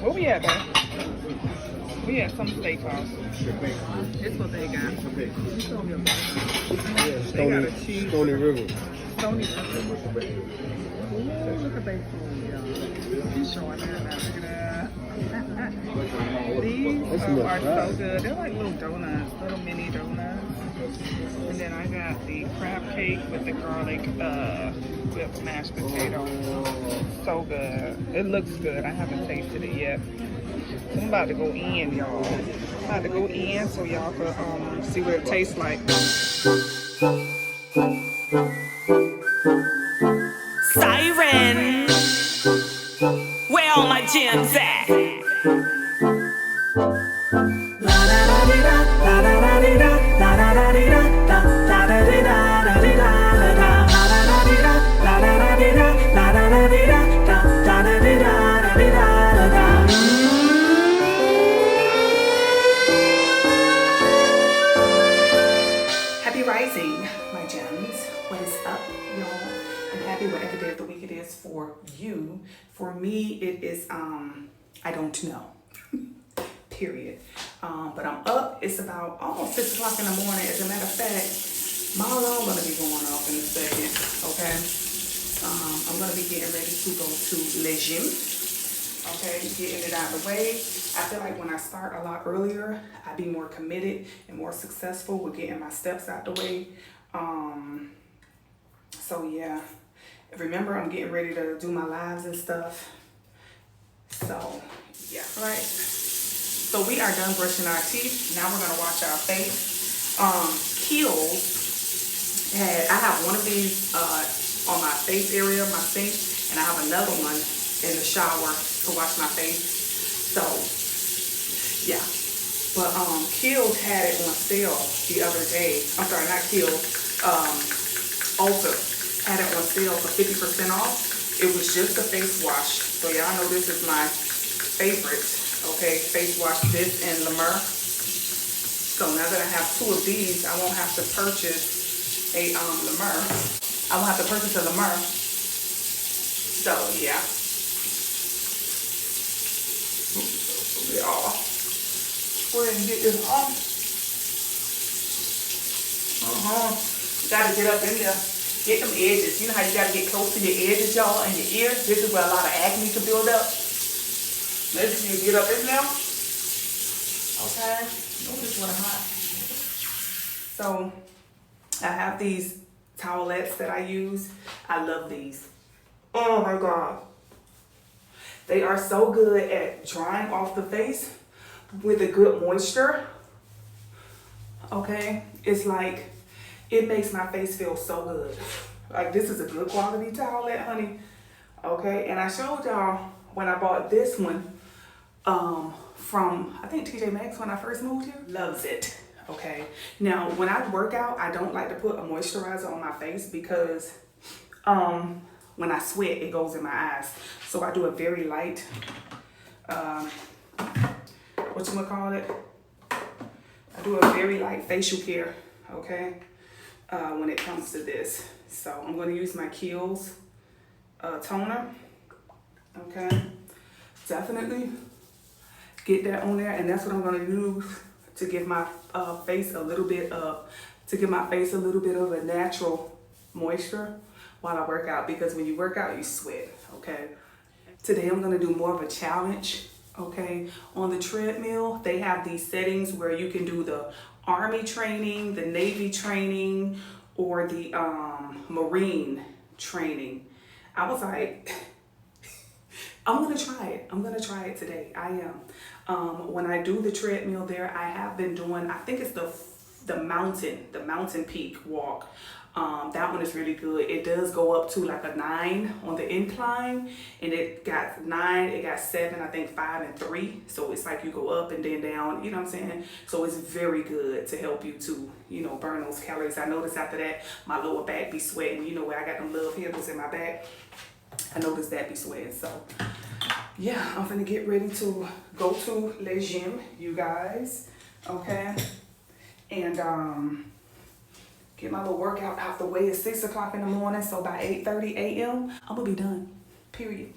Where we at, man? We at some steakhouse. This what they got. They got a cheese. Stony River. Stony River. Ooh, look at that food, y'all. She's showing that now. Look at that. These are so good. They're like little donuts, little mini donuts. And then I got the crab cake with the garlic whipped mashed potato. So good. It looks good. I haven't tasted it yet. So I'm about to go in, y'all. I'm about to go in so y'all can see what it tastes like. Sighren, where all my gems at? Happy rising, my gems. What is up, y'all? I'm happy whatever day of the week it is for you. For me, it is, I don't know, period. But I'm up. It's about almost 6 o'clock in the morning. As a matter of fact, my alarm gonna be going off in a second, okay? I'm gonna be getting ready to go to Le Gym, okay? Getting it out of the way. I feel like when I start a lot earlier, I be more committed and more successful with getting my steps out the way. So yeah, remember I'm getting ready to do my lives and stuff. So yeah, right. So we are done brushing our teeth. Now we're gonna wash our face. Kiehl's I have one of these on my face area, my sink, and I have another one in the shower to wash my face. So yeah, but Kiehl's had it on sale the other day. I'm sorry, not Kiehl's. Ulta had it on sale for 50% off. It was just a face wash. So y'all know this is my favorite. Okay, face wash, this and La Mer. So now that I have 2 of these, I won't have to purchase a La Mer. I won't have to purchase a La Mer. So yeah. Go ahead and get this off. Gotta get up in there. Get them edges. You know how you gotta get close to your edges, y'all, and your ear. This is where a lot of acne can build up. Make sure you get up in there. Okay. Oh, this one hot. So I have these towelettes that I use. I love these. Oh my God. They are so good at drying off the face with a good moisture. Okay. It's like, it makes my face feel so good. Like, this is a good quality towelette, honey. Okay. And I showed y'all when I bought this one from, I think TJ Maxx when I first moved here. Loves it. Okay. Now, when I work out, I don't like to put a moisturizer on my face because when I sweat, it goes in my eyes. So I do a very light, whatchamacallit? I do a very light facial care, okay, when it comes to this. So I'm going to use my Kiehl's toner, okay. Definitely get that on there, and that's what I'm going to use to give my face a little bit of, a natural moisture while I work out, because when you work out, you sweat, okay. Today I'm going to do more of a challenge, okay. On the treadmill, they have these settings where you can do the Army training, the Navy training, or the Marine training. I was like, I'm gonna try it. I'm gonna try it today. I am. When I do the treadmill there, I have been doing, I think it's the mountain peak walk. That one is really good. It does go up to like a 9 on the incline, and it got 9, it got 7, I think 5 and 3. So it's like you go up and then down, you know what I'm saying? So it's very good to help you to, you know, burn those calories. I noticed after that, my lower back be sweating. You know where I got them love handles in my back? I noticed that be sweating. So yeah, I'm gonna get ready to go to Le Gym, you guys, okay? And get my little workout out the way. It's 6 o'clock in the morning, so by 8:30 a.m., I'm gonna be done, period.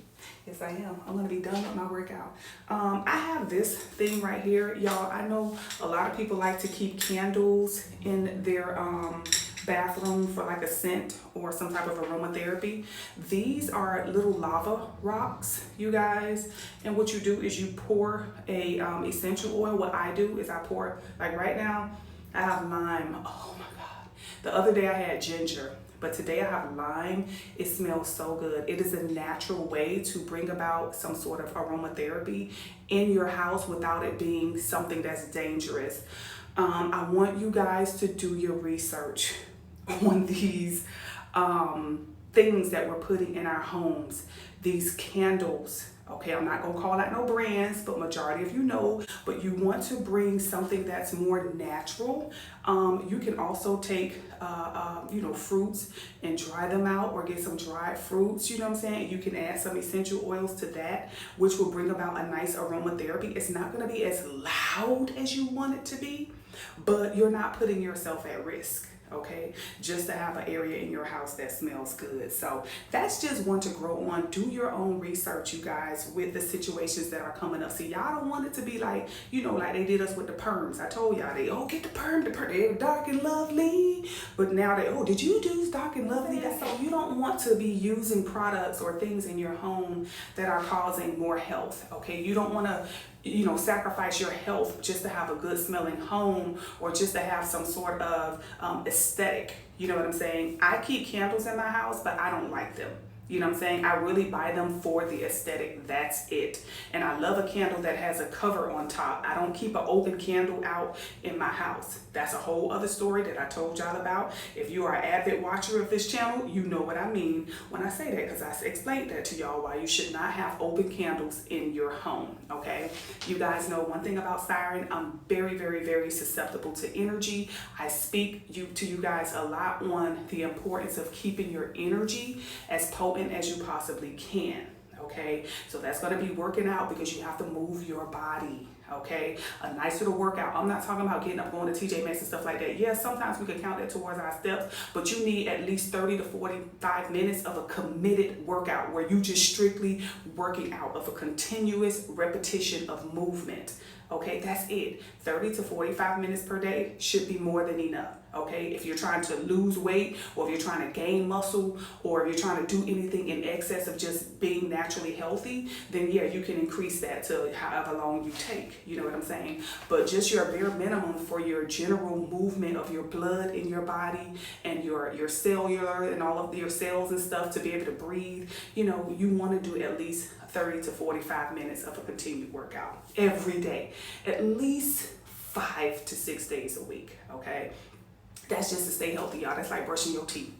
Yes, I am. I'm gonna be done with my workout. I have this thing right here, y'all. I know a lot of people like to keep candles in their bathroom for like a scent or some type of aromatherapy. These are little lava rocks, you guys. And what you do is you pour a essential oil. What I do is I pour, like right now, I have lime. Oh my God. The other day I had ginger. But today I have lime. It smells so good. It is a natural way to bring about some sort of aromatherapy in your house without it being something that's dangerous. I want you guys to do your research on these things that we're putting in our homes. These candles. Okay, I'm not gonna call out no brands, but majority of you know, but you want to bring something that's more natural. You can also take, fruits and dry them out or get some dried fruits, you know what I'm saying? You can add some essential oils to that, which will bring about a nice aromatherapy. It's not gonna be as loud as you want it to be, but you're not putting yourself at risk. Okay, just to have an area in your house that smells good. So that's just one to grow on. Do your own research, you guys, with the situations that are coming up. See, y'all don't want it to be like, like they did us with the perms. I told y'all, get the perm, they're dark and lovely. But now did you do dark and lovely? So you don't want to be using products or things in your home that are causing more health. Okay, you don't want to sacrifice your health just to have a good smelling home or just to have some sort of aesthetic. You know what I'm saying? I keep candles in my house, but I don't like them. You know what I'm saying? I really buy them for the aesthetic. That's it. And I love a candle that has a cover on top. I don't keep an open candle out in my house. That's a whole other story that I told y'all about. If you are an avid watcher of this channel, you know what I mean when I say that, because I explained that to y'all why you should not have open candles in your home. Okay? You guys know one thing about Sighren. I'm very, very, very susceptible to energy. I speak to you guys a lot on the importance of keeping your energy as potent as you possibly can. Okay, so that's going to be working out because you have to move your body. Okay, a nice little workout. I'm not talking about getting up, going to TJ Maxx and stuff like that. Yeah, sometimes we can count that towards our steps, but you need at least 30 to 45 minutes of a committed workout where you just strictly working out, of a continuous repetition of movement. Okay, that's it. 30 to 45 minutes per day should be more than enough. Okay, if you're trying to lose weight, or if you're trying to gain muscle, or if you're trying to do anything in excess of just being naturally healthy, then yeah, you can increase that to however long you take. You know what I'm saying? But just your bare minimum for your general movement of your blood in your body and your cellular and all of your cells and stuff to be able to breathe, you want to do at least 30 to 45 minutes of a continued workout every day, at least 5 to 6 days a week. Okay, that's just to stay healthy, y'all. That's like brushing your teeth.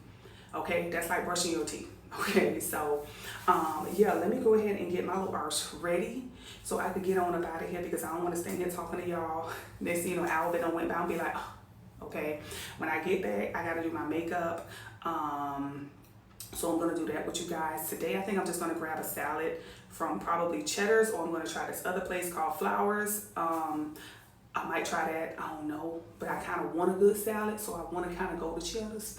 Okay, that's like brushing your teeth. Okay, so let me go ahead and get my little arse ready so I could get on up out of here, because I don't want to stay here talking to y'all. Next thing you know, Al been went by and be like, oh, okay. When I get back, I gotta do my makeup. So I'm gonna do that with you guys today. I think I'm just gonna grab a salad from probably Cheddar's, or I'm gonna try this other place called Flowers. I might try that, I don't know, but I kind of want a good salad, so I want to kind of go to Cheddar's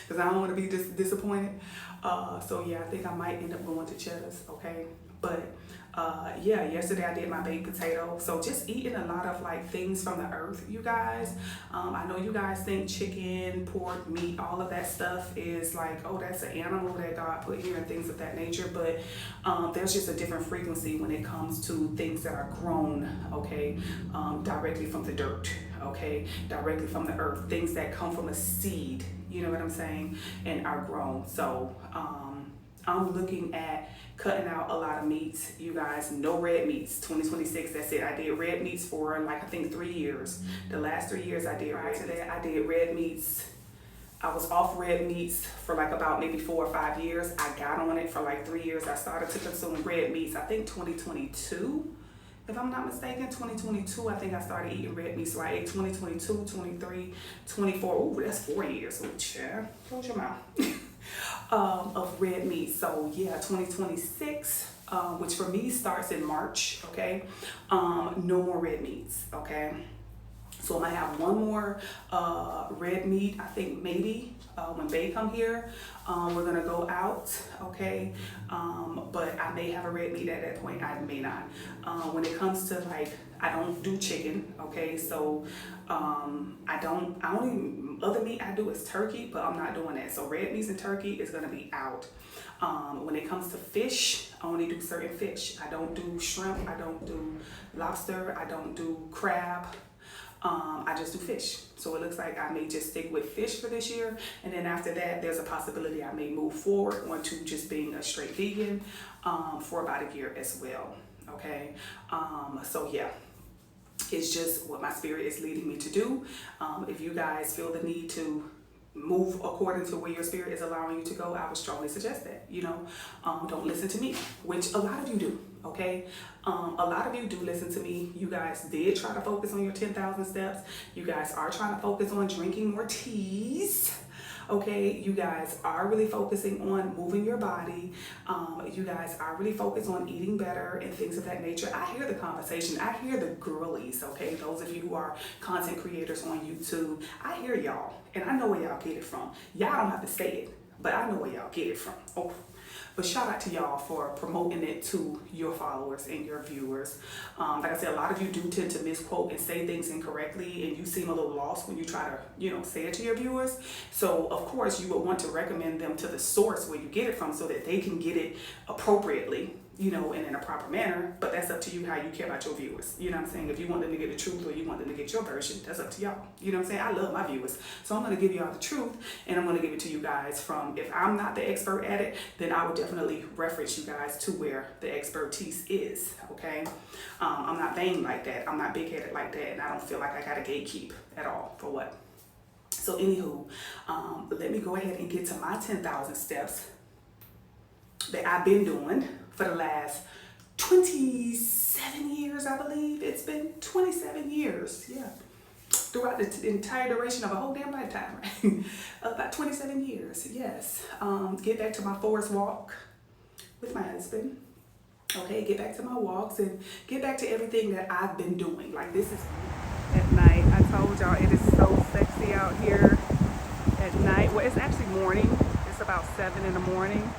because I don't want to be disappointed. So yeah, I think I might end up going to Cheddar's. Okay, but yesterday I did my baked potato. So just eating a lot of like things from the earth, you guys. I know you guys think chicken, pork, meat, all of that stuff is like, oh, that's an animal that God put here and things of that nature. But there's just a different frequency when it comes to things that are grown, okay, directly from the dirt, okay, directly from the earth, things that come from a seed, you know what I'm saying, and are grown. So I'm looking at cutting out a lot of meats, you guys. No red meats. 2026, that's it. I did red meats for like I think 3 years. The last 3 years I did red meats. I was off red meats for like about maybe 4 or 5 years. I got on it for like 3 years. I started to consume red meats, I think 2022. If I'm not mistaken, 2022, I think I started eating red meat. So I ate 2022, 23, 24. Oh, that's 4 years. Oh, child. Close your mouth. Of red meat. So yeah, 2026, which for me starts in March. Okay, no more red meats. Okay, So I might have one more red meat, I think maybe when they come here. We're gonna go out, okay? But I may have a red meat at that point, I may not. When it comes to like, I don't do chicken, okay? So other meat I do is turkey, but I'm not doing that. So red meats and turkey is gonna be out. When it comes to fish, I only do certain fish. I don't do shrimp, I don't do lobster, I don't do crab. I just do fish. So it looks like I may just stick with fish for this year. And then after that, there's a possibility I may move forward onto just being a straight vegan for about a year as well. Okay. So yeah, it's just what my spirit is leading me to do. If you guys feel the need to move according to where your spirit is allowing you to go, I would strongly suggest that, you know. Don't listen to me, which a lot of you do, okay? A lot of you do listen to me. You guys did try to focus on your 10,000 steps. You guys are trying to focus on drinking more teas. Okay, you guys are really focusing on moving your body. You guys are really focused on eating better and things of that nature. I hear the conversation. I hear the girlies, okay? Those of you who are content creators on YouTube, I hear y'all, and I know where y'all get it from. Y'all don't have to say it, but I know where y'all get it from. Oh. But shout out to y'all for promoting it to your followers and your viewers. Like I said, a lot of you do tend to misquote and say things incorrectly, and you seem a little lost when you try to, you know, say it to your viewers. So of course you would want to recommend them to the source where you get it from so that they can get it appropriately, you know, and in a proper manner. But that's up to you how you care about your viewers. You know what I'm saying? If you want them to get the truth or you want them to get your version, that's up to y'all. You know what I'm saying? I love my viewers. So I'm going to give y'all the truth, and I'm going to give it to you guys from, if I'm not the expert at it, then I would definitely reference you guys to where the expertise is, okay? I'm not vain like that. I'm not big-headed like that, and I don't feel like I got to gatekeep at all for what. So anywho, let me go ahead and get to my 10,000 steps that I've been doing for the last 27 years, I believe. It's been 27 years, yeah. Throughout the entire duration of a whole damn lifetime, right? About 27 years, yes. Get back to my forest walk with my husband. Okay, get back to my walks and get back to everything that I've been doing. Like, this is at night. I told y'all it is so sexy out here at night. Well, it's actually morning. It's about 7 in the morning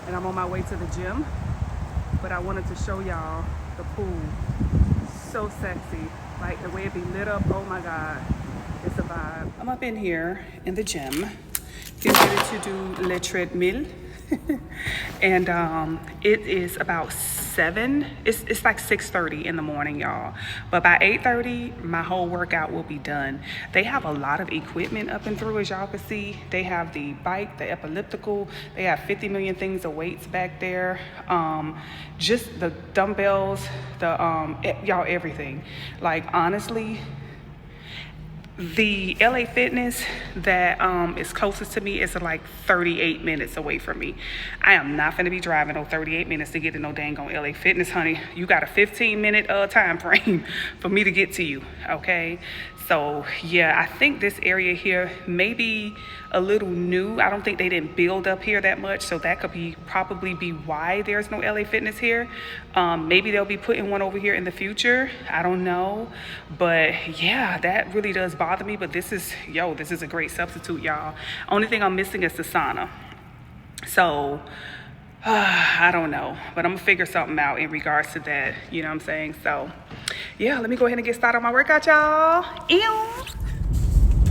and I'm on my way to the gym. But I wanted to show y'all the pool. So sexy. Like the way it be lit up, oh my God, it's a vibe. I'm up in here in the gym, getting ready to do le treadmill. And it is about 7, it's like 6:30 in the morning, y'all. But by 8:30, my whole workout will be done. They have a lot of equipment up and through, as y'all can see. They have the bike, the elliptical, they have 50 million things of weights back there. Just the dumbbells, the y'all, everything. Like, honestly, the LA Fitness that is closest to me is like 38 minutes away from me. I am not going to be driving no 38 minutes to get to no dang on LA Fitness, honey. You got a 15-minute time frame for me to get to you, okay? So yeah, I think this area here may be a little new. I don't think they didn't build up here that much, so that could be probably be why there's no LA Fitness here. Maybe they'll be putting one over here in the future. I don't know, but yeah, that really does bother me. But this is a great substitute, y'all. Only thing I'm missing is the sauna. So I don't know, but I'm gonna figure something out in regards to that, you know what I'm saying? So yeah, let me go ahead and get started on my workout, y'all. Ew.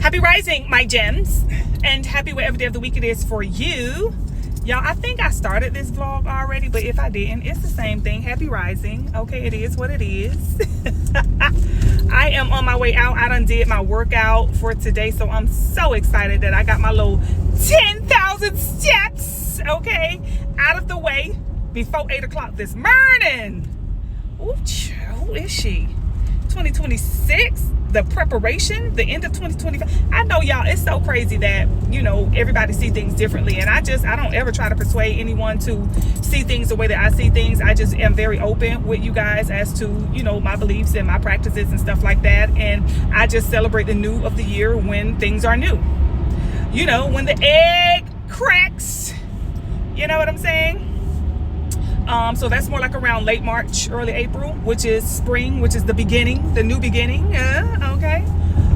Happy rising, my gems, and happy whatever day of the week it is for you. Y'all, I think I started this vlog already, but if I didn't, it's the same thing. Happy rising. Okay, it is what it is. I am on my way out. I done did my workout for today, so I'm so excited that I got my little 10,000 steps, okay, out of the way before 8 o'clock this morning. Ooh, who is she? 2026, the preparation, the end of 2025. I know, y'all, it's so crazy that, you know, everybody see things differently, and I don't ever try to persuade anyone to see things the way that I see things. I just am very open with you guys as to, you know, my beliefs and my practices and stuff like that, and I just celebrate the new of the year when things are new. You know, when the egg cracks, you know what I'm saying? So that's more like around late March, early April, which is spring, which is the beginning, the new beginning. Okay.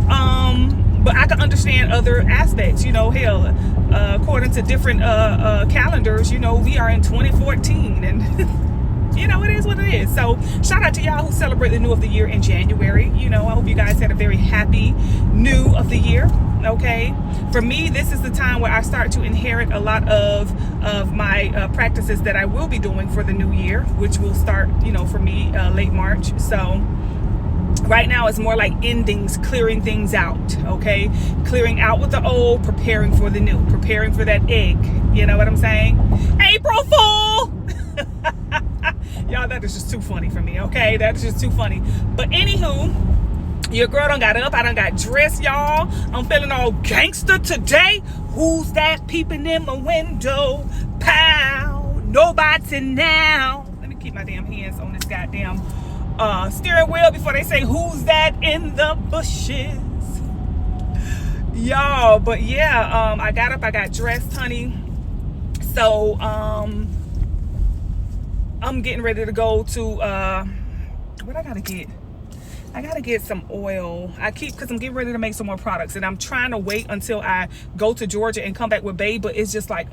But I can understand other aspects, you know. Hell, according to different calendars, you know, we are in 2014, and you know, it is what it is. So shout out to y'all who celebrate the new of the year in January. You know, I hope you guys had a very happy new of the year. Okay, for me, this is the time where I start to inherit a lot of my practices that I will be doing for the new year, which will start, you know, for me late March. So right now it's more like endings, clearing things out. Okay, clearing out with the old, preparing for the new, preparing for that egg. You know what I'm saying? April Fool. Y'all, that is just too funny for me. Okay, that is just too funny. But anywho, your girl done got up, I done got dressed, y'all. I'm feeling all gangster today. Who's that peeping in my window? Pow, nobody now. Let me keep my damn hands on this goddamn steering wheel before they say, who's that in the bushes? Y'all, but yeah, I got up, I got dressed, honey. So, I'm getting ready to go to, what I gotta get? I gotta get some oil. Because I'm getting ready to make some more products, and I'm trying to wait until I go to Georgia and come back with Babe, but it's just like,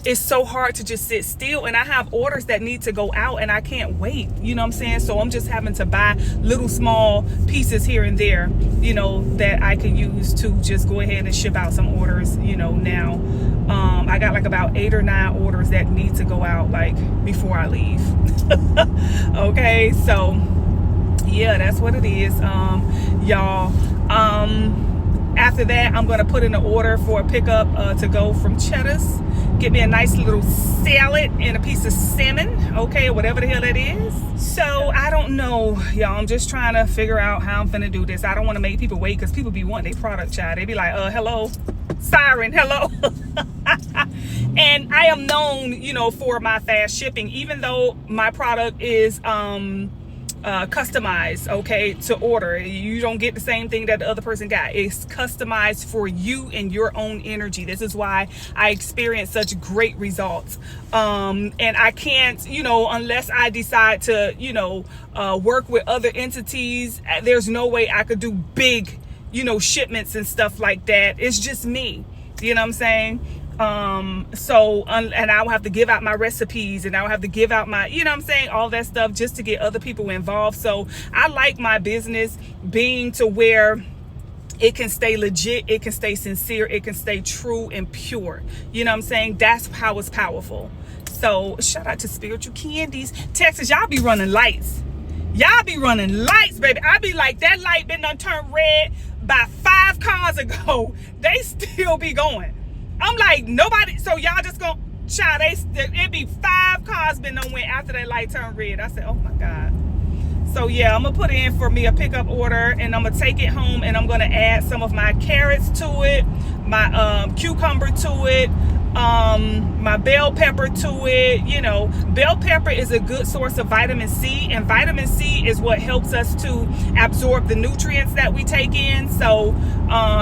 it's so hard to just sit still, and I have orders that need to go out and I can't wait, you know what I'm saying? So I'm just having to buy little small pieces here and there, you know, that I can use to just go ahead and ship out some orders, you know, now. I got like about 8 or 9 orders that need to go out like before I leave. Okay, so yeah, that's what it is, y'all. After that, I'm gonna put in an order for a pickup to go from Cheddar's. Get me a nice little salad and a piece of salmon, okay, whatever the hell that is. So I don't know, y'all. I'm just trying to figure out how I'm gonna do this. I don't want to make people wait, because people be wanting their product, child. They be like, hello, Sighren, hello. And I am known, you know, for my fast shipping, even though my product is customized, okay, to order. You don't get the same thing that the other person got. It's customized for you and your own energy. This is why I experience such great results. And I can't, you know, unless I decide to, you know, work with other entities, there's no way I could do big, you know, shipments and stuff like that. It's just me, you know what I'm saying? And I will have to give out my recipes, and I will have to give out my, you know what I'm saying, all that stuff just to get other people involved. So I like my business being to where it can stay legit, it can stay sincere, it can stay true and pure. You know what I'm saying? That's how it's powerful. So shout out to Spiritual Candies. Texas, y'all be running lights. Y'all be running lights, baby. I be like, that light been done turned red by 5 cars ago. They still be going. I'm like, nobody, so y'all just gonna, child, it be 5 cars been done went after that light turned red. I said, oh my God. So yeah, I'm gonna put in for me a pickup order, and I'm gonna take it home, and I'm gonna add some of my carrots to it, my cucumber to it, my bell pepper to it. You know, bell pepper is a good source of vitamin C, and vitamin C is what helps us to absorb the nutrients that we take in. So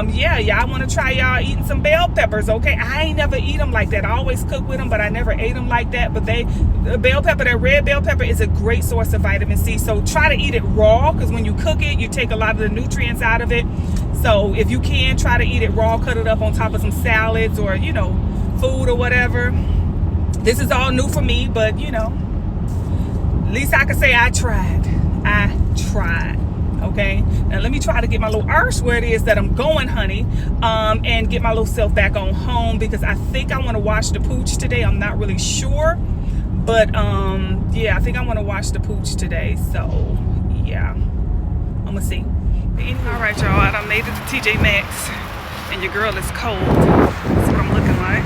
yeah, y'all want to try y'all eating some bell peppers, okay? I ain't never eat them like that. I always cook with them, but I never ate them like that. But the bell pepper, that red bell pepper, is a great source of vitamin C. So try to eat it raw, because when you cook it, you take a lot of the nutrients out of it. So if you can, try to eat it raw, cut it up on top of some salads or, you know, food or whatever. This is all new for me, but you know, at least I can say I tried. Okay, now let me try to get my little arse where it is that I'm going, honey, and get my little self back on home, because I think I want to wash the pooch today. I'm not really sure, but yeah, I think I want to wash the pooch today. So yeah, I'm gonna see. Anyway, all right, y'all, I done made it to TJ Maxx, and your girl is cold. That's what I'm looking like.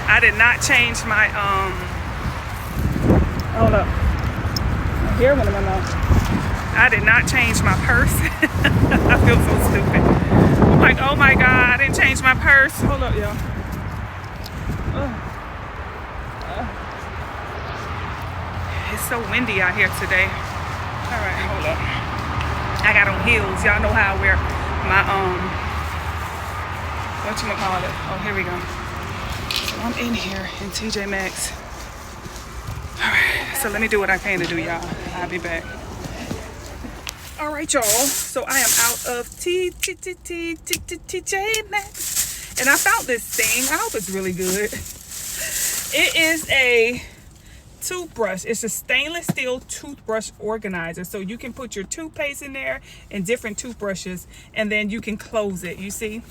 I did not change my hold up, my hair went in my mouth. I did not change my purse. I feel so stupid. I'm like, oh my God, I didn't change my purse. Hold up, y'all. It's so windy out here today. All right, hold up. I got on heels. Y'all know how I wear my whatchamacallit. Oh, here we go. So I'm in here in TJ Maxx. All right, so let me do what I came to do, y'all. I'll be back. All right, y'all. So I am out of TJ Maxx, and I found this thing. I hope it's really good. It is a toothbrush. It's a stainless steel toothbrush organizer, so you can put your toothpaste in there and different toothbrushes, and then you can close it. You see?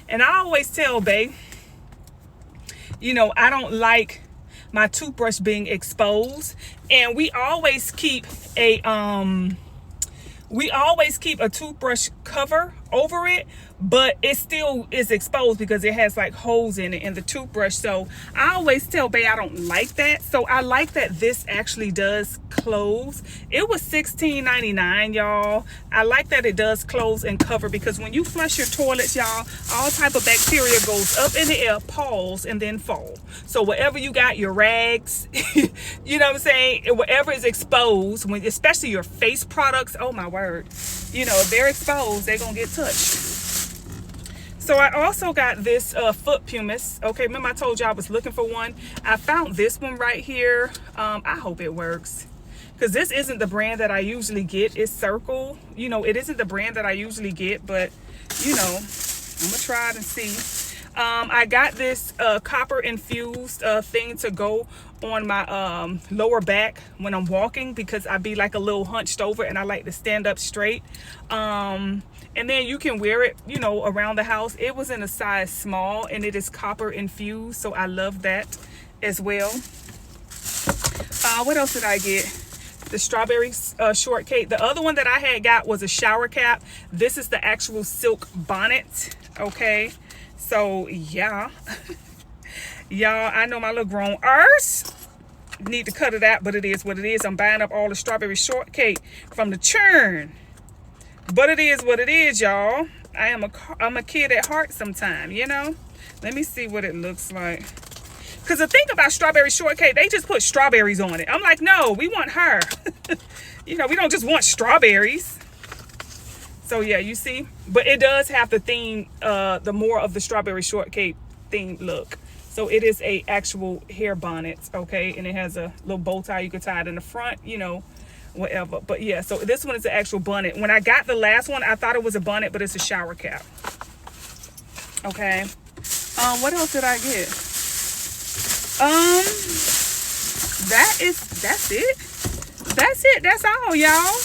And I always tell babe, you know, I don't like my toothbrush being exposed, and we always keep a toothbrush cover over it, but it still is exposed because it has like holes in it in the toothbrush. So I always tell babe I don't like that. So I like that this actually does close. It was $16.99, y'all. I like that it does close and cover, because when you flush your toilets, y'all, all type of bacteria goes up in the air, pause, and then fall. So whatever you got, your rags, you know what I'm saying, whatever is exposed, when especially your face products, oh my word, you know, if they're exposed, they're gonna get touched. So I also got this foot pumice. Okay, remember I told you I was looking for one? I found this one right here. I hope it works, because this isn't the brand that I usually get. It's Circle. You know, it isn't the brand that I usually get, but you know, I'm gonna try it and see. I got this copper infused thing to go on my lower back when I'm walking, because I be like a little hunched over and I like to stand up straight. And then you can wear it, you know, around the house. It was in a size small, and it is copper infused, so I love that as well. What else did I get? The strawberry shortcake. The other one that I had got was a shower cap. This is the actual silk bonnet. Okay, so yeah. Y'all, I know my little grown arse need to cut it out, but it is what it is. I'm buying up all the strawberry shortcake from the churn, but it is what it is, y'all. I'm a kid at heart sometime, you know. Let me see what it looks like, because the thing about strawberry shortcake, they just put strawberries on it. I'm like, no, we want her. You know, we don't just want strawberries. So yeah, you see, but it does have the theme, the more of the strawberry shortcake theme look. So it is a actual hair bonnet, okay, and it has a little bow tie. You can tie it in the front, you know, whatever. But yeah, so this one is the actual bonnet. When I got the last one, I thought it was a bonnet, but it's a shower cap. Okay. What else did I get? That's it. That's all, y'all.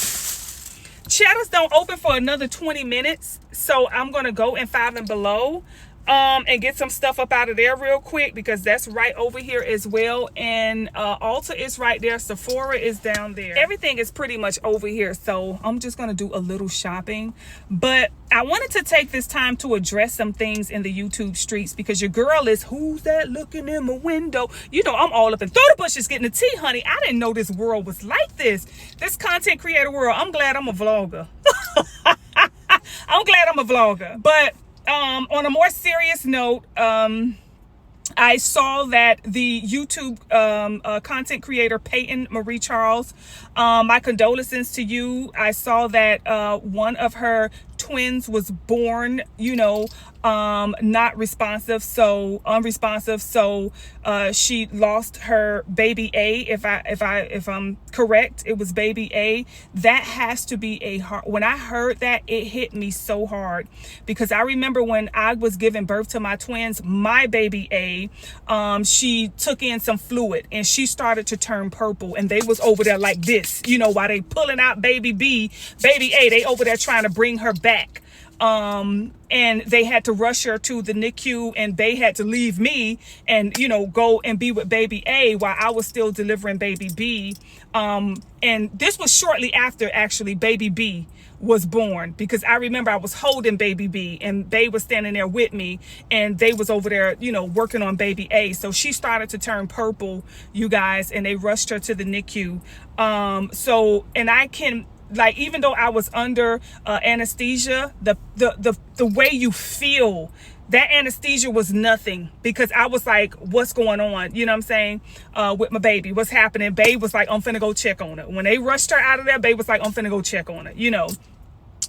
Cheddar's don't open for another 20 minutes, so I'm gonna go in Five and Below and get some stuff up out of there real quick, because that's right over here as well. And Ulta is right there. Sephora is down there. Everything is pretty much over here, so I'm just gonna do a little shopping. But I wanted to take this time to address some things in the YouTube streets, because your girl is, who's that looking in my window? You know, I'm all up in through the bushes getting the tea, honey. I didn't know this world was like this content creator world. I'm glad I'm a vlogger. I'm glad I'm a vlogger. But on a more serious note, I saw that the YouTube content creator Peyton Marie Charles, my condolences to you. I saw that one of her twins was born, you know, not responsive, so unresponsive, so she lost her baby A. If I'm correct, it was baby A. That has to be a hard. When I heard that, it hit me so hard, because I remember when I was giving birth to my twins, my baby A, she took in some fluid and she started to turn purple, and they was over there like this, you know, while they pulling out baby B, baby A, they over there trying to bring her back. And they had to rush her to the NICU, and they had to leave me and, you know, go and be with baby A while I was still delivering baby B. And this was shortly after actually baby B was born, because I remember I was holding baby B and Babe was standing there with me, and they was over there, you know, working on baby A. So she started to turn purple, you guys, and they rushed her to the NICU. So, and I can, like, even though I was under anesthesia, the way you feel, that anesthesia was nothing, because I was like, what's going on? You know what I'm saying? With my baby, what's happening? Babe was like, I'm finna go check on her. When they rushed her out of there, Babe was like, I'm finna go check on her, you know?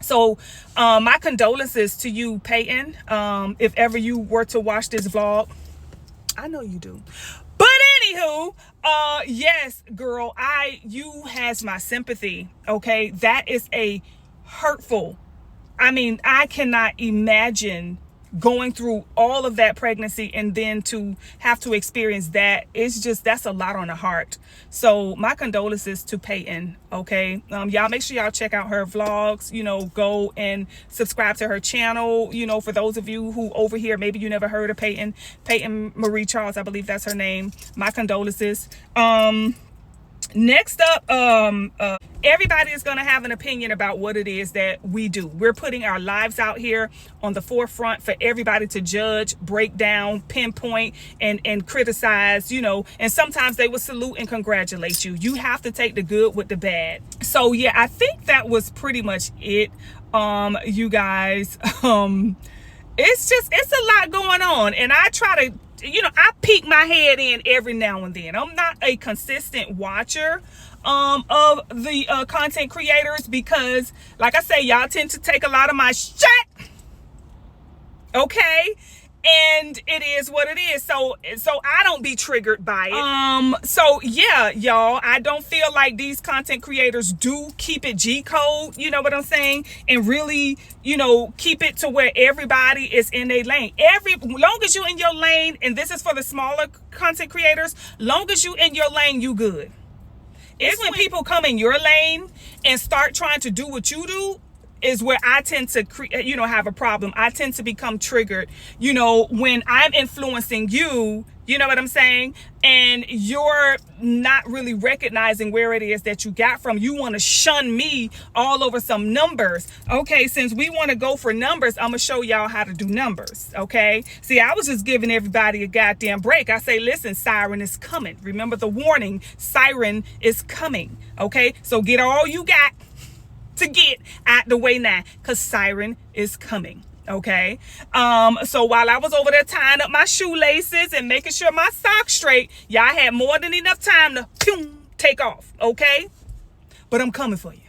So my condolences to you, Peyton. If ever you were to watch this vlog, I know you do. But anywho, yes, girl, you has my sympathy. Okay, that is a hurtful. I mean, I cannot imagine going through all of that pregnancy and then to have to experience that. It's just, that's a lot on the heart. So my condolences to Peyton. Okay. Y'all make sure y'all check out her vlogs, you know, go and subscribe to her channel. You know, for those of you who over here, maybe you never heard of Peyton Marie Charles, I believe that's her name. My condolences. Next up, everybody is going to have an opinion about what it is that we do. We're putting our lives out here on the forefront for everybody to judge, break down, pinpoint, and criticize, you know, and sometimes they will salute and congratulate you. You have to take the good with the bad. So yeah, I think that was pretty much it. You guys, it's a lot going on, and I try to, you know, I peek my head in every now and then. I'm not a consistent watcher of the content creators because, like I say, y'all tend to take a lot of my shit. Okay? And it is what it is. So I don't be triggered by it. So yeah, y'all, I don't feel like these content creators do keep it G code, you know what I'm saying? And really, you know, keep it to where everybody is in their lane. Long as you in your lane, and this is for the smaller content creators, long as you in your lane, you good. It's when people come in your lane and start trying to do what you do is where I tend to, you know, have a problem. I tend to become triggered, you know, when I'm influencing you, you know what I'm saying? And you're not really recognizing where it is that you got from. You want to shun me all over some numbers. Okay, since we want to go for numbers, I'm going to show y'all how to do numbers. Okay, see, I was just giving everybody a goddamn break. I say, listen, Sighren is coming. Remember the warning, Sighren is coming. Okay, so get all you got to get out the way now, because Sighren is coming. Okay, so while I was over there tying up my shoelaces and making sure my socks straight, y'all had more than enough time to take off. Okay, but I'm coming for you.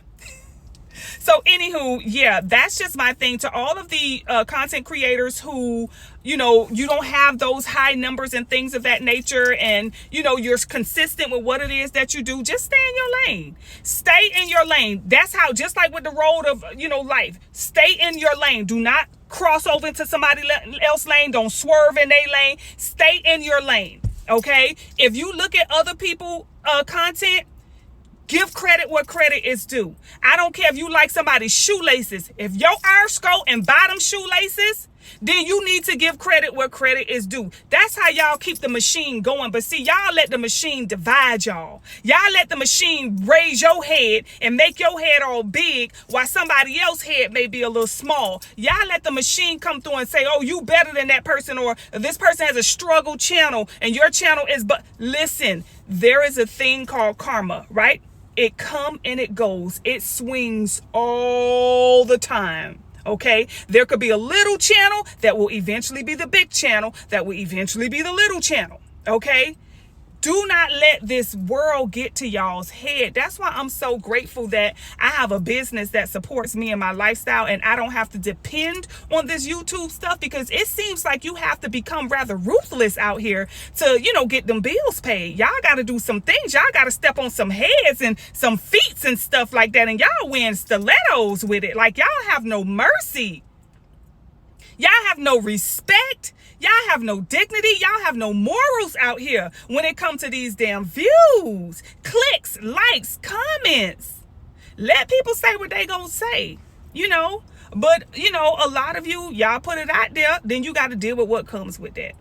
So anywho, yeah, that's just my thing. To all of the content creators who, you know, you don't have those high numbers and things of that nature, and, you know, you're consistent with what it is that you do, just stay in your lane. Stay in your lane. That's how, just like with the road of, you know, life, stay in your lane. Do not cross over into somebody else's lane. Don't swerve in their lane. Stay in your lane. Okay? If you look at other people content, give credit where credit is due. I don't care if you like somebody's shoelaces. If your arse go and buy them shoelaces, then you need to give credit where credit is due. That's how y'all keep the machine going. But see, y'all let the machine divide y'all. Y'all let the machine raise your head and make your head all big while somebody else's head may be a little small. Y'all let the machine come through and say, oh, you better than that person, or this person has a struggle channel and your channel is, but listen, there is a thing called karma, right? It come and it goes. It swings all the time. Okay, there could be a little channel that will eventually be the big channel, that will eventually be the little channel. Okay, do not let this world get to y'all's head. That's why I'm so grateful that I have a business that supports me and my lifestyle, and I don't have to depend on this YouTube stuff, because it seems like you have to become rather ruthless out here to, you know, get them bills paid. Y'all got to do some things. Y'all got to step on some heads and some feet and stuff like that, and y'all wearing stilettos with it. Like, y'all have no mercy. Y'all have no respect. Y'all have no dignity. Y'all have no morals out here when it comes to these damn views, clicks, likes, comments. Let people say what they gonna say, you know. But, you know, a lot of you, y'all put it out there, then you got to deal with what comes with that.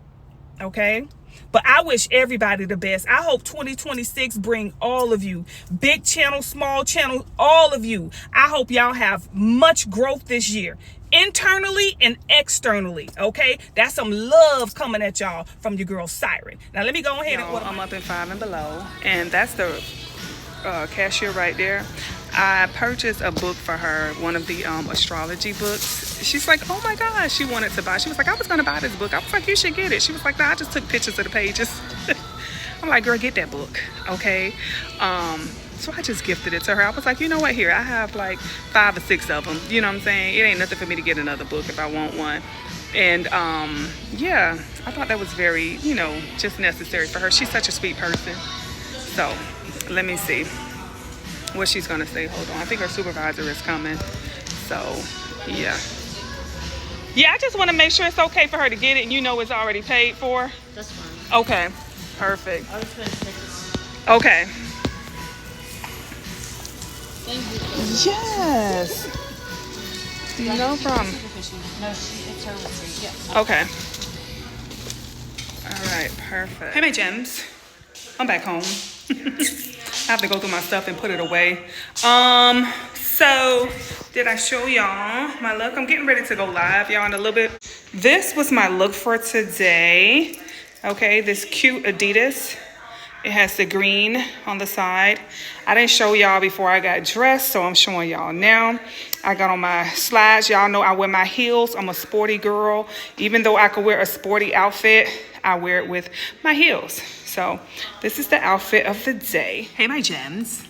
Okay? But I wish everybody the best. I hope 2026 bring all of you, big channel, small channel, all of you. I hope y'all have much growth this year, internally and externally. Okay, that's some love coming at y'all from your girl Sighren. Now let me go ahead and I'm up in 5 and below, and that's the cashier right there. I purchased a book for her, one of the astrology books. She's like, oh my gosh, she wanted to buy. She was like, I was gonna buy this book. I was like, you should get it. She was like, no, I just took pictures of the pages. I'm like, girl, get that book. Okay. So I just gifted it to her. I was like, you know what, here, I have like 5 or 6 of them. You know what I'm saying? It ain't nothing for me to get another book if I want one. And yeah, I thought that was very, you know, just necessary for her. She's such a sweet person. So let me see what she's gonna say. Hold on, I think her supervisor is coming. So yeah. Yeah, I just want to make sure it's okay for her to get it and you know it's already paid for. That's fine. Okay, perfect. I was going to check this. Okay. Thank you. Yes. No problem. No, it's her receipt. Yeah. Okay. All right, perfect. Hey, my gems. I'm back home. I have to go through my stuff and put it away. So did I show y'all my look? I'm getting ready to go live, y'all, in a little bit. This was my look for today. Okay, this cute Adidas. It has the green on the side. I didn't show y'all before I got dressed, so I'm showing y'all now. I got on my slides. Y'all know I wear my heels. I'm a sporty girl. Even though I could wear a sporty outfit, I wear it with my heels. So this is the outfit of the day. Hey, my gems.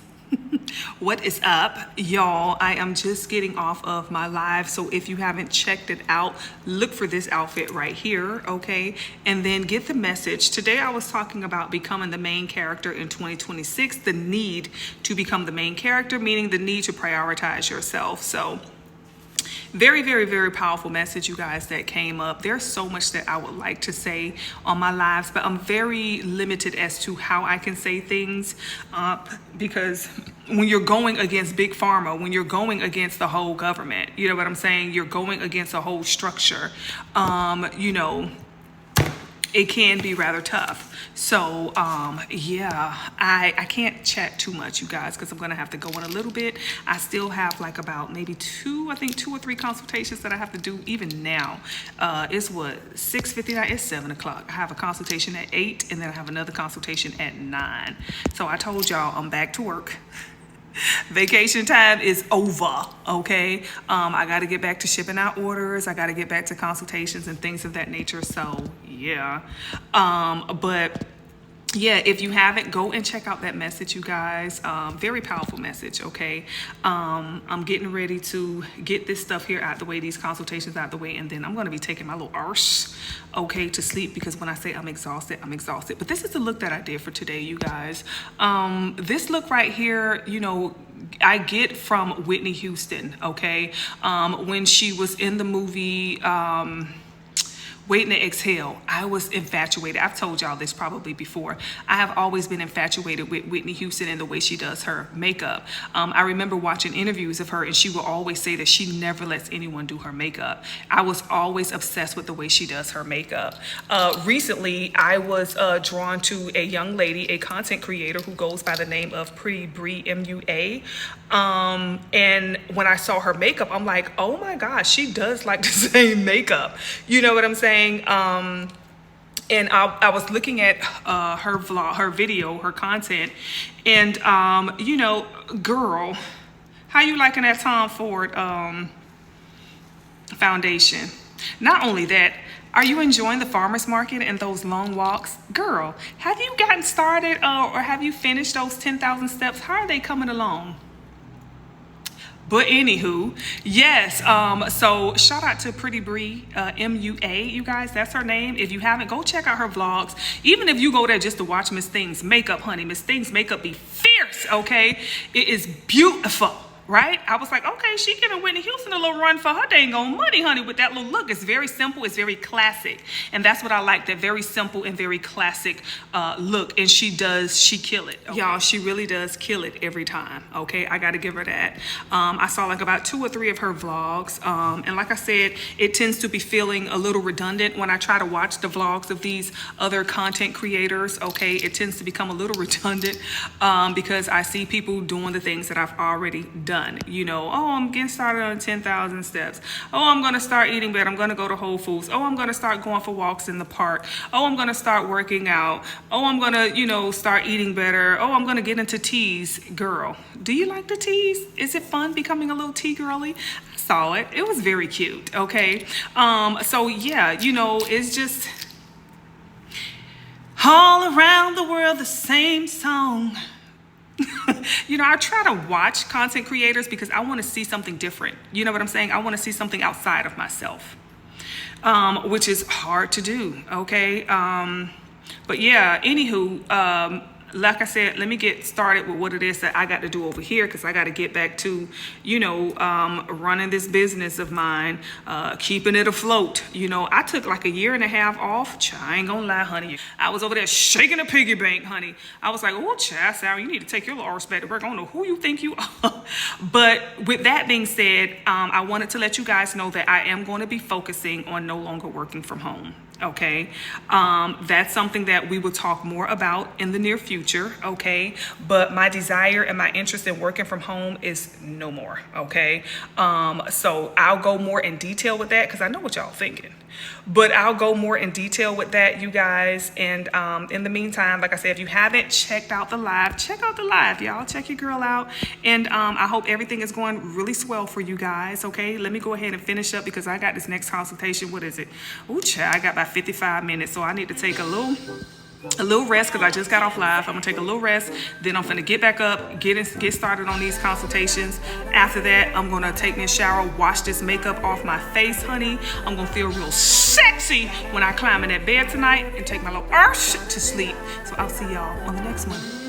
What is up, y'all? I am just getting off of my live, so if you haven't checked it out, look for this outfit right here, okay? And then get the message. Today I was talking about becoming the main character in 2026, the need to become the main character, meaning the need to prioritize yourself. So very, very, very powerful message, you guys, that came up. There's so much that I would like to say on my lives, but I'm very limited as to how I can say things because when you're going against Big Pharma, when you're going against the whole government, you know what I'm saying? You're going against a whole structure, you know, it can be rather tough. So yeah, I can't chat too much, you guys, because I'm gonna have to go in a little bit. I still have like about maybe two or three consultations that I have to do even now. It's what, 6:59, it's 7 o'clock. I have a consultation at 8 and then I have another consultation at 9. So I told y'all I'm back to work. Vacation time is over, okay? I got to get back to shipping out orders. I got to get back to consultations and things of that nature. So yeah, but yeah, if you haven't, go and check out that message, you guys. Very powerful message, okay? I'm getting ready to get this stuff here out the way, these consultations out the way, and then I'm going to be taking my little arse, okay, to sleep, because when I say I'm exhausted, I'm exhausted. But this is the look that I did for today, you guys. This look right here, you know, I get from Whitney Houston, okay? When she was in the movie Waiting to Exhale, I was infatuated. I've told y'all this probably before. I have always been infatuated with Whitney Houston and the way she does her makeup. I remember watching interviews of her and she will always say that she never lets anyone do her makeup. I was always obsessed with the way she does her makeup. Recently, I was drawn to a young lady, a content creator who goes by the name of Pretty Bree, MUA. And when I saw her makeup, I'm like, oh my gosh, she does like the same makeup. You know what I'm saying? And I was looking at her vlog, her video, her content, and you know, girl, how you liking that Tom Ford foundation? Not only that, are you enjoying the farmer's market and those long walks? Girl, have you gotten started or have you finished those 10,000 steps? How are they coming along? But anywho, yes, so shout out to Pretty Bree, MUA, you guys, that's her name. If you haven't, go check out her vlogs. Even if you go there just to watch Miss Thing's makeup, honey, Miss Thing's makeup be fierce, okay? It is beautiful. Right? I was like, okay, she giving Whitney Houston a little run for her dang on money, honey, with that little look. It's very simple. It's very classic. And that's what I like, that very simple and very classic look. And she kill it. Okay. Y'all, she really does kill it every time. Okay, I got to give her that. I saw like about 2 or 3 of her vlogs. And like I said, it tends to be feeling a little redundant when I try to watch the vlogs of these other content creators. Okay, it tends to become a little redundant because I see people doing the things that I've already done. You know, oh, I'm getting started on 10,000 steps. Oh, I'm going to start eating better. I'm going to go to Whole Foods. Oh, I'm going to start going for walks in the park. Oh, I'm going to start working out. Oh, I'm going to, you know, start eating better. Oh, I'm going to get into teas. Girl, do you like the teas? Is it fun becoming a little tea girly? I saw it. It was very cute. Okay. So yeah, you know, it's just all around the world, the same song. You know, I try to watch content creators because I want to see something different. You know what I'm saying? I want to see something outside of myself, which is hard to do. Okay. But yeah, anywho, like I said, let me get started with what it is that I got to do over here, because I got to get back to, you know, running this business of mine, keeping it afloat. You know, I took like a year and a half off. I ain't gonna lie, honey. I was over there shaking a piggy bank, honey. I was like, oh, child, Sarah, you need to take your little arse back to work. I don't know who you think you are. But with that being said, I wanted to let you guys know that I am going to be focusing on no longer working from home. Okay, that's something that we will talk more about in the near future. Okay, but my desire and my interest in working from home is no more. Okay, so I'll go more in detail with that, because I know what y'all thinking, but I'll go more in detail with that, you guys. And in the meantime, like I said, if you haven't checked out the live, check out the live, y'all. Check your girl out. And I hope everything is going really swell for you guys. Okay, let me go ahead and finish up, because I got this next consultation. What is it? Ooh, child, I got about 55 minutes, so I need to take a little rest, because I just got off live. I'm gonna take a little rest, then I'm gonna get back up, get started on these consultations. After that, I'm gonna take me a shower, wash this makeup off my face, honey. I'm gonna feel real sexy when I climb in that bed tonight and take my little arse to sleep. So I'll see y'all on the next one.